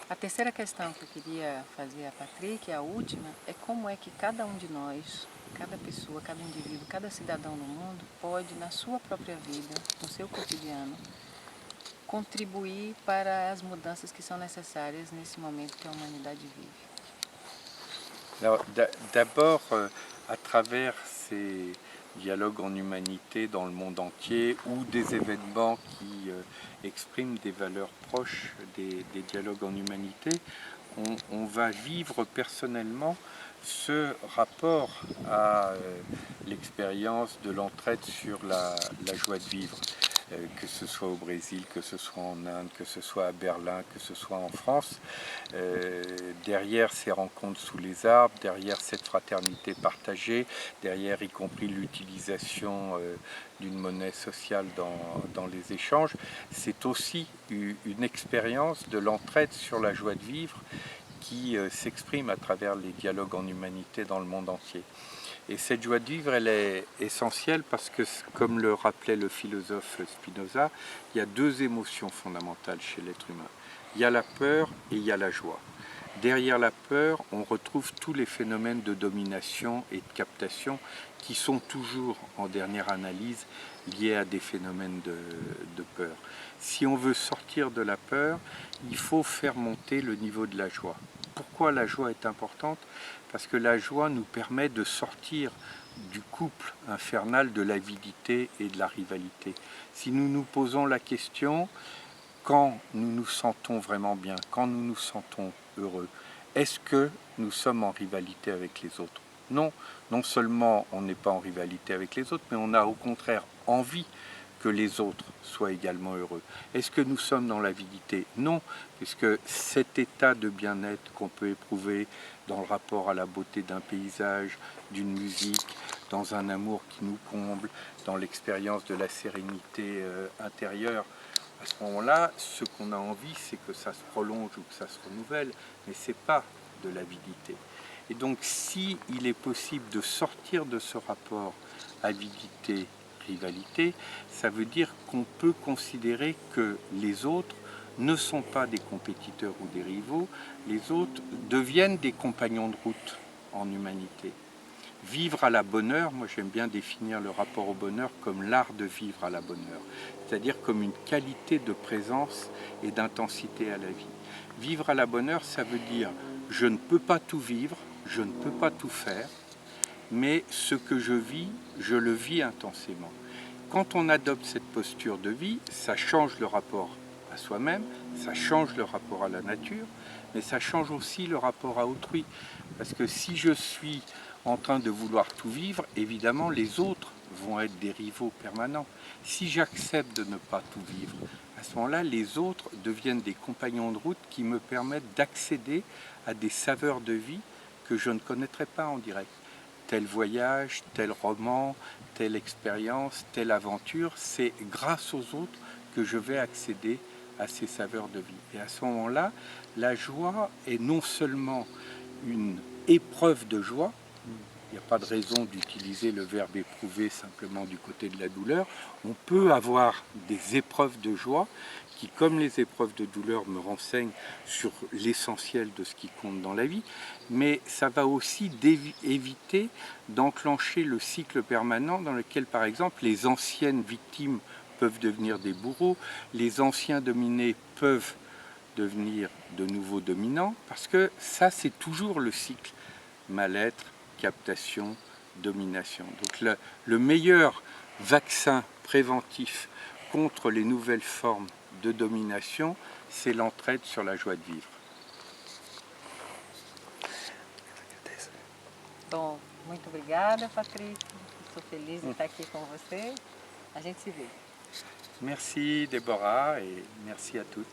A terceira questão que eu queria fazer a Patrick, a última, é como é que cada um de nós, cada pessoa, cada indivíduo, cada cidadão no mundo pode, na sua própria vida, no seu cotidiano, contribuir para as mudanças que são necessárias nesse momento que a humanidade vive. Alors, d'abord, à travers ces dialogues en humanité dans le monde entier ou des événements qui expriment des valeurs proches des dialogues en humanité, on va vivre personnellement ce rapport à l'expérience de l'entraide sur la joie de vivre. Que ce soit au Brésil, que ce soit en Inde, que ce soit à Berlin, que ce soit en France. Derrière ces rencontres sous les arbres, derrière cette fraternité partagée, derrière y compris l'utilisation d'une monnaie sociale dans les échanges, c'est aussi une expérience de l'entraide sur la joie de vivre qui s'exprime à travers les dialogues en humanité dans le monde entier. Et cette joie de vivre, elle est essentielle parce que, comme le rappelait le philosophe Spinoza, il y a deux émotions fondamentales chez l'être humain. Il y a la peur et il y a la joie. Derrière la peur, on retrouve tous les phénomènes de domination et de captation qui sont toujours, en dernière analyse, liés à des phénomènes de peur. Si on veut sortir de la peur, il faut faire monter le niveau de la joie. Pourquoi la joie est importante? Parce que la joie nous permet de sortir du couple infernal de l'avidité et de la rivalité. Si nous nous posons la question, quand nous nous sentons vraiment bien, quand nous nous sentons heureux, est-ce que nous sommes en rivalité avec les autres? Non, non seulement on n'est pas en rivalité avec les autres, mais on a au contraire envie que les autres soient également heureux. Est-ce que nous sommes dans l'avidité? Non, puisque cet état de bien-être qu'on peut éprouver dans le rapport à la beauté d'un paysage, d'une musique, dans un amour qui nous comble, dans l'expérience de la sérénité intérieure, à ce moment-là, ce qu'on a envie, c'est que ça se prolonge ou que ça se renouvelle, mais ce n'est pas de l'avidité. Et donc, si il est possible de sortir de ce rapport avidité-rivalité, ça veut dire qu'on peut considérer que les autres ne sont pas des compétiteurs ou des rivaux, les autres deviennent des compagnons de route en humanité. Vivre à la bonne heure, moi j'aime bien définir le rapport au bonheur comme l'art de vivre à la bonne heure, c'est-à-dire comme une qualité de présence et d'intensité à la vie. Vivre à la bonne heure, ça veut dire je ne peux pas tout vivre, je ne peux pas tout faire, mais ce que je vis, je le vis intensément. Quand on adopte cette posture de vie, ça change le rapport à soi-même, ça change le rapport à la nature, mais ça change aussi le rapport à autrui. Parce que si je suis en train de vouloir tout vivre, évidemment les autres vont être des rivaux permanents. Si j'accepte de ne pas tout vivre, à ce moment-là, les autres deviennent des compagnons de route qui me permettent d'accéder à des saveurs de vie que je ne connaîtrais pas en direct. Tel voyage, tel roman, telle expérience, telle aventure, c'est grâce aux autres que je vais accéder à ces saveurs de vie. Et à ce moment-là, la joie est non seulement une épreuve de joie, il n'y a pas de raison d'utiliser le verbe éprouver simplement du côté de la douleur, on peut avoir des épreuves de joie qui, comme les épreuves de douleur, me renseignent sur l'essentiel de ce qui compte dans la vie, mais ça va aussi éviter d'enclencher le cycle permanent dans lequel, par exemple, les anciennes victimes peuvent devenir des bourreaux, les anciens dominés peuvent devenir de nouveaux dominants, parce que ça, c'est toujours le cycle mal-être, captation, domination. Donc le meilleur vaccin préventif contre les nouvelles formes de domination, c'est l'entraide sur la joie de vivre. Bom, muito obrigada, Patrick. Estou feliz de estar aqui com você. A gente se vê. Merci Déborah et merci à toutes.